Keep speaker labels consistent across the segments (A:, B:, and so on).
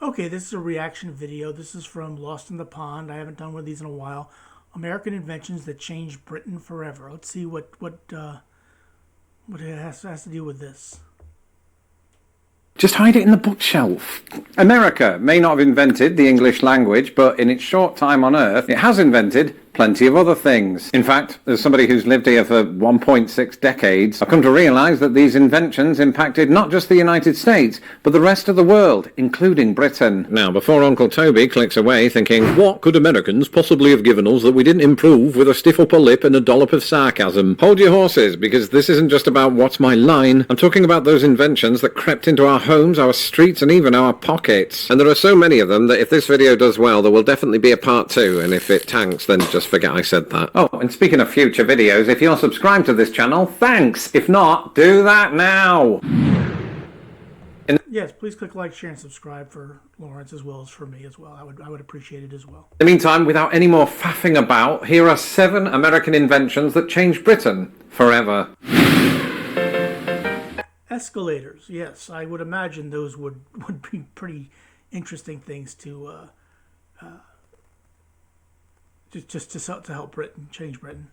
A: Okay, this is a reaction video. This is from Lost in the Pond. I haven't done one of these in a while. American inventions that changed Britain forever. Let's see what it has to do with this.
B: Just hide it in the bookshelf. America may not have invented the English language, but in its short time on Earth, it has invented plenty of other things. In fact, as somebody who's lived here for 1.6 decades, I've come to realise that these inventions impacted not just the United States, but the rest of the world, including Britain. Now, before Uncle Toby clicks away thinking, what could Americans possibly have given us that we didn't improve with a stiff upper lip and a dollop of sarcasm? Hold your horses, because this isn't just about what's my line. I'm talking about those inventions that crept into our homes, our streets, and even our pockets. And there are so many of them that if this video does well, there will definitely be a part 2, and if it tanks, then just forget I said that. Oh, and speaking of future videos, if you're subscribed to this channel, thanks! If not, do that now!
A: Yes, please click like, share, and subscribe for Lawrence as well as for me as well. I would appreciate it as well.
B: In the meantime, without any more faffing about, here are 7 American inventions that changed Britain forever.
A: Escalators, yes, I would imagine those would be pretty interesting things to just to help Britain, change Britain.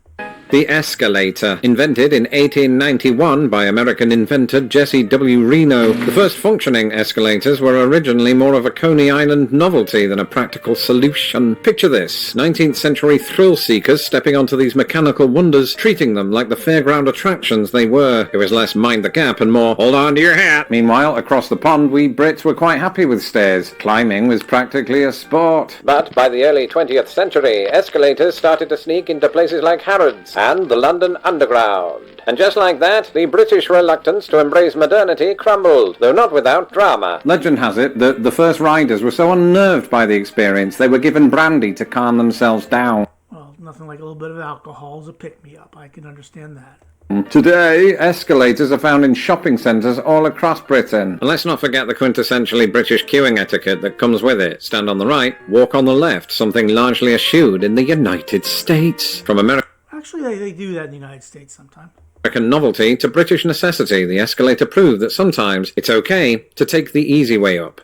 B: The escalator, invented in 1891 by American inventor Jesse W. Reno. The first functioning escalators were originally more of a Coney Island novelty than a practical solution. Picture this, 19th century thrill seekers stepping onto these mechanical wonders, treating them like the fairground attractions they were. It was less mind the gap and more hold on to your hat. Meanwhile, across the pond, we Brits were quite happy with stairs. Climbing was practically a sport. But by the early 20th century, escalators started to sneak into places like Harrods and the London Underground. And just like that, the British reluctance to embrace modernity crumbled, though not without drama. Legend has it that the first riders were so unnerved by the experience, they were given brandy to calm themselves down.
A: Well, nothing like a little bit of alcohol as a pick-me-up. I can understand that.
B: Today, escalators are found in shopping centres all across Britain. And let's not forget the quintessentially British queuing etiquette that comes with it. Stand on the right, walk on the left, something largely eschewed in the United States. From America.
A: Actually, they do that in the United States sometimes.
B: American novelty to British necessity, the escalator proved that sometimes it's okay to take the easy way up.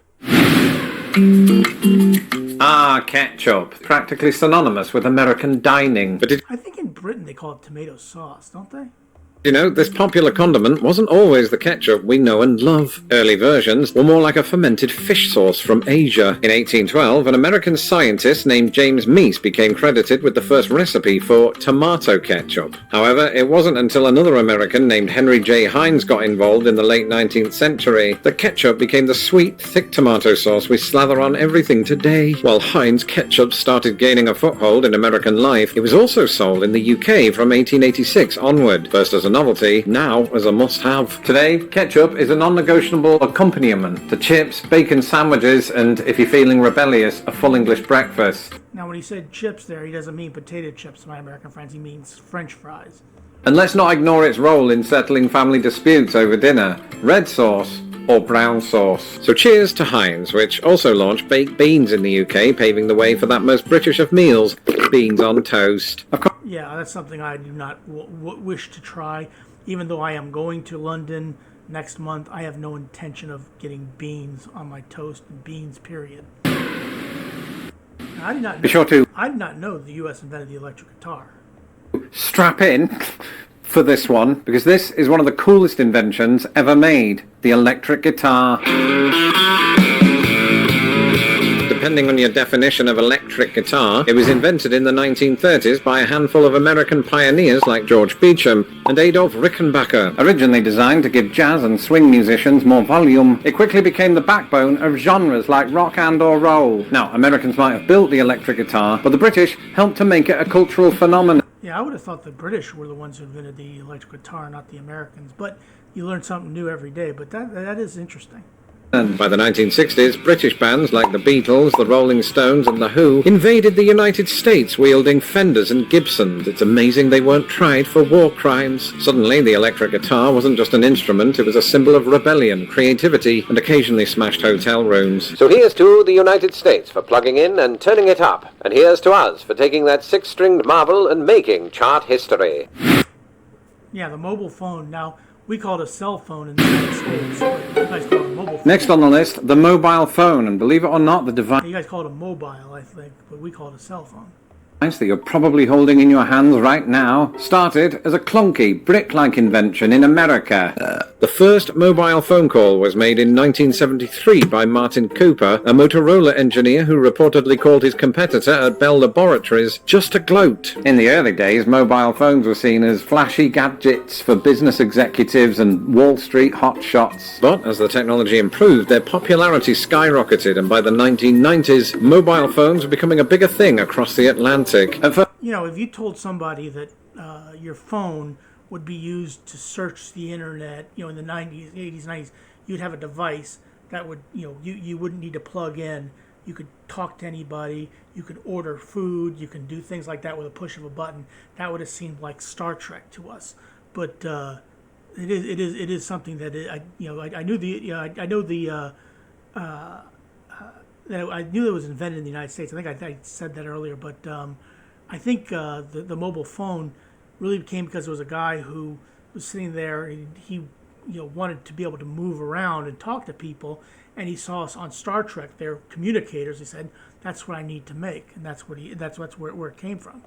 B: Ah, ketchup. Practically synonymous with American dining. But
A: I think in Britain they call it tomato sauce, don't they?
B: You know, this popular condiment wasn't always the ketchup we know and love. Early versions were more like a fermented fish sauce from Asia. In 1812, an American scientist named James Meese became credited with the first recipe for tomato ketchup. However, it wasn't until another American named Henry J. Heinz got involved in the late 19th century that ketchup became the sweet, thick tomato sauce we slather on everything today. While Heinz ketchup started gaining a foothold in American life, it was also sold in the UK from 1886 onward, first as a novelty, now as a must-have. Today, ketchup is a non-negotiable accompaniment to chips, bacon sandwiches, and, if you're feeling rebellious, a full English breakfast.
A: Now, when he said chips there, he doesn't mean potato chips, my American friends. He means French fries.
B: And let's not ignore its role in settling family disputes over dinner. Red sauce or brown sauce. So cheers to Heinz, which also launched baked beans in the UK, paving the way for that most British of meals, beans on toast. Of course.
A: Yeah, that's something I do not wish to try. Even though I am going to London next month, I have no intention of getting beans on my toast. Beans, period. I did not know,
B: be sure to
A: I did not know the U.S. invented the electric guitar.
B: Strap in for this one, because this is one of the coolest inventions ever made, the electric guitar. Depending on your definition of electric guitar, it was invented in the 1930s by a handful of American pioneers like George Beecham and Adolf Rickenbacker. Originally designed to give jazz and swing musicians more volume, it quickly became the backbone of genres like rock and or roll. Now, Americans might have built the electric guitar, but the British helped to make it a cultural phenomenon.
A: Yeah, I would have thought the British were the ones who invented the electric guitar, not the Americans. But you learn something new every day. But that is interesting.
B: And by the 1960s, British bands like the Beatles, the Rolling Stones and the Who invaded the United States wielding Fenders and Gibsons. It's amazing they weren't tried for war crimes. Suddenly, the electric guitar wasn't just an instrument, it was a symbol of rebellion, creativity, and occasionally smashed hotel rooms. So here's to the United States for plugging in and turning it up. And here's to us for taking that six-stringed marvel and making chart history.
A: Yeah, the mobile phone. Now, we call it a cell phone in the United States. You guys call it a mobile mobile phone.
B: Next on the list, the mobile phone. And believe it or not, the device
A: You guys call it a mobile, I think, but we call it a cell phone.
B: that you're probably holding in your hands right now started as a clunky, brick-like invention in America. The first mobile phone call was made in 1973 by Martin Cooper, a Motorola engineer who reportedly called his competitor at Bell Laboratories just to gloat. In the early days, mobile phones were seen as flashy gadgets for business executives and Wall Street hotshots. But as the technology improved, their popularity skyrocketed, and by the 1990s, mobile phones were becoming a bigger thing across the Atlantic.
A: You know, if you told somebody that your phone would be used to search the internet, you know, in the 90s, 80s, 90s, you'd have a device that would, you know, you wouldn't need to plug in. You could talk to anybody. You could order food. You can do things like that with a push of a button. That would have seemed like Star Trek to us. But it is something that I knew I knew it was invented in the United States. I think I said that earlier, but I think the mobile phone really came because there was a guy who was sitting there and he wanted to be able to move around and talk to people, and he saw us on Star Trek. They're communicators. He said, "That's what I need to make," and that's where it came from.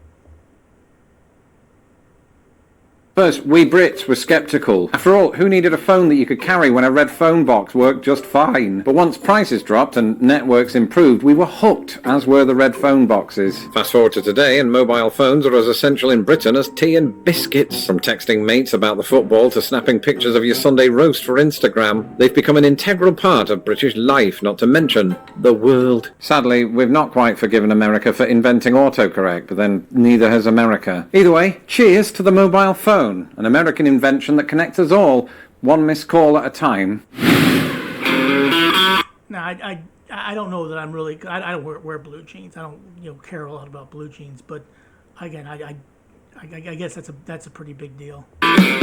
B: First, we Brits were sceptical. After all, who needed a phone that you could carry when a red phone box worked just fine? But once prices dropped and networks improved, we were hooked, as were the red phone boxes. Fast forward to today, and mobile phones are as essential in Britain as tea and biscuits. From texting mates about the football to snapping pictures of your Sunday roast for Instagram, they've become an integral part of British life, not to mention the world. Sadly, we've not quite forgiven America for inventing autocorrect, but then neither has America. Either way, cheers to the mobile phone. An American invention that connects us all, one missed call at a time.
A: Now, I don't know that I'm really. I don't wear blue jeans. I don't care a lot about blue jeans. But again, I guess that's a pretty big deal.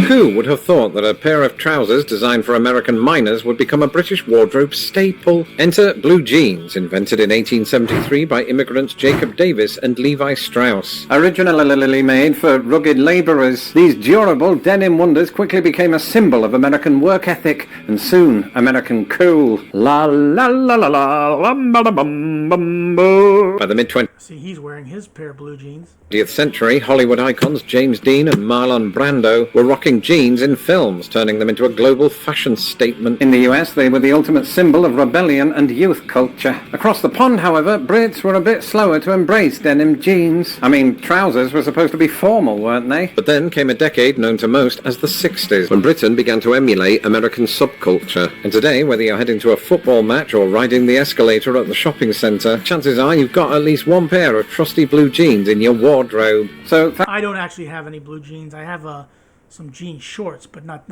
B: Who would have thought that a pair of trousers designed for American miners would become a British wardrobe staple? Enter blue jeans, invented in 1873 by immigrants Jacob Davis and Levi Strauss. Originally made for rugged labourers, these durable denim wonders quickly became a symbol of American work ethic and soon American cool. La la la la la la la bum bum bum. By the mid-20th
A: See, he's wearing his pair of blue jeans.
B: century, Hollywood icons James Dean and Marlon Brando were rocking jeans in films, turning them into a global fashion statement. In the US, they were the ultimate symbol of rebellion and youth culture. Across the pond, however, Brits were a bit slower to embrace denim jeans. I mean, trousers were supposed to be formal, weren't they? But then came a decade known to most as the 60s, when Britain began to emulate American subculture. And today, whether you're heading to a football match or riding the escalator at the shopping centre, chances are you've got at least one pair of trusty blue jeans in your wardrobe. So
A: I don't actually have any blue jeans. I have some jean shorts, but not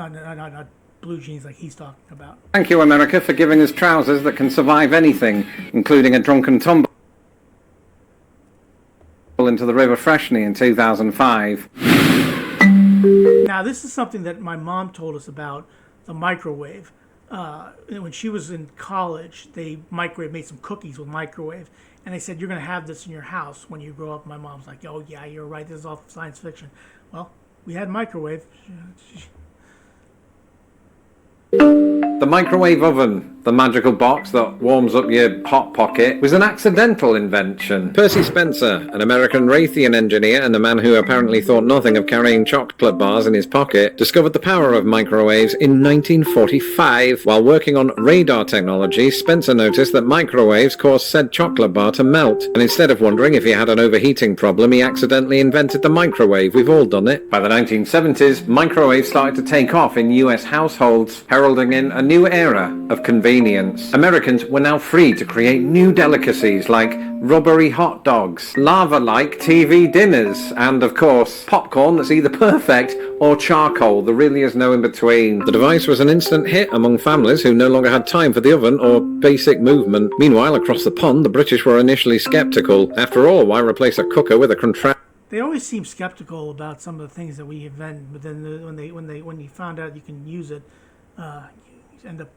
A: blue jeans like he's talking about.
B: thank you, America, for giving us trousers that can survive anything, including a drunken tumble into the River Freshney in 2005.
A: Now, this is something that my mom told us about, the microwave. When she was in college, they made some cookies with microwave, and they said, "You're going to have this in your house when you grow up." My mom's like, "Oh yeah, you're right. This is all science fiction." Well, we had microwave.
B: The microwave oven, the magical box that warms up your hot pocket, was an accidental invention. Percy Spencer, an American Raytheon engineer and a man who apparently thought nothing of carrying chocolate bars in his pocket, discovered the power of microwaves in 1945. While working on radar technology, Spencer noticed that microwaves caused said chocolate bar to melt, and instead of wondering if he had an overheating problem, he accidentally invented the microwave. We've all done it. By the 1970s, microwaves started to take off in US households, heralding in a new era of convenience. Americans were now free to create new delicacies like rubbery hot dogs, lava-like TV dinners, and of course, popcorn that's either perfect or charcoal. There really is no in between. The device was an instant hit among families who no longer had time for the oven or basic movement. Meanwhile, across the pond, the British were initially skeptical. After all, why replace a cooker with a contraption?
A: They always seem skeptical about some of the things that we invent, but then when you found out you can use it, you end up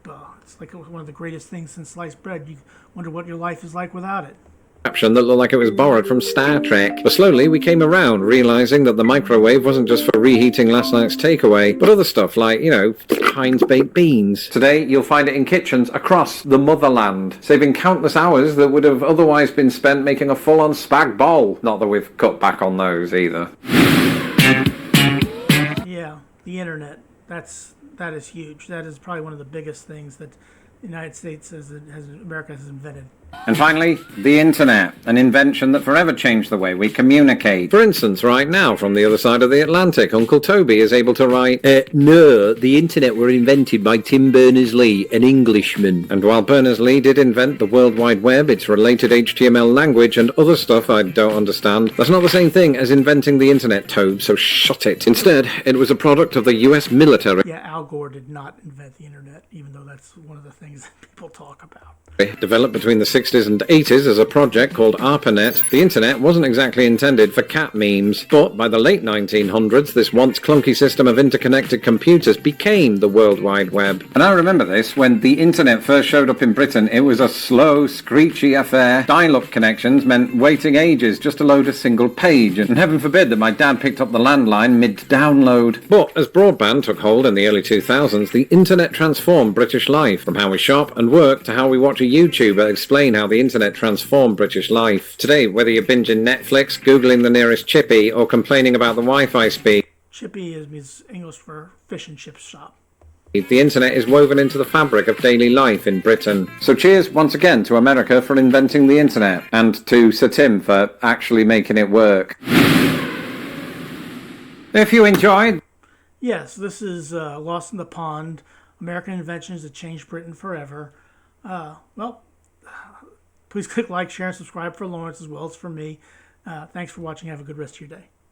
A: it's like one of the greatest things since sliced bread. You wonder what your life is like without it.
B: Caption that looked like it was borrowed from Star Trek. But slowly we came around, realizing that the microwave wasn't just for reheating last night's takeaway, but other stuff like, Heinz baked beans. Today you'll find it in kitchens across the motherland, saving countless hours that would have otherwise been spent making a full-on spag bol. Not that we've cut back on those either.
A: Yeah, the internet. That is huge. That is probably one of the biggest things that the United States America has invented.
B: And finally, the internet, an invention that forever changed the way we communicate. For instance, right now, from the other side of the Atlantic, Uncle Toby is able to write, No, the internet were invented by Tim Berners-Lee, an Englishman. And while Berners-Lee did invent the World Wide Web, its related HTML language, and other stuff I don't understand, that's not the same thing as inventing the internet, Tobe, so shut it. Instead, it was a product of the US military.
A: Yeah, Al Gore did not invent the internet, even though that's one of the things that people talk about.
B: Developed between the 60s and 80s as a project called ARPANET, the internet wasn't exactly intended for cat memes, but by the late 1900s, this once clunky system of interconnected computers became the World Wide Web. And I remember this, when the internet first showed up in Britain, it was a slow, screechy affair. Dial-up connections meant waiting ages just to load a single page, and heaven forbid that my dad picked up the landline mid-download. But as broadband took hold in the early 2000s, the internet transformed British life, from how we shop and work to how we watch a YouTuber explain how the internet transformed British life. Today, whether you're binging Netflix, Googling the nearest chippy, or complaining about the Wi-Fi speed,
A: chippy means English for fish and chip shop.
B: The internet is woven into the fabric of daily life in Britain. So cheers once again to America for inventing the internet, and to Sir Tim for actually making it work. If you enjoyed...
A: Yes, this is Lost in the Pond, American Inventions that Changed Britain Forever. Well, please click like, share, and subscribe for Lawrence as well as for me. Thanks for watching. Have a good rest of your day.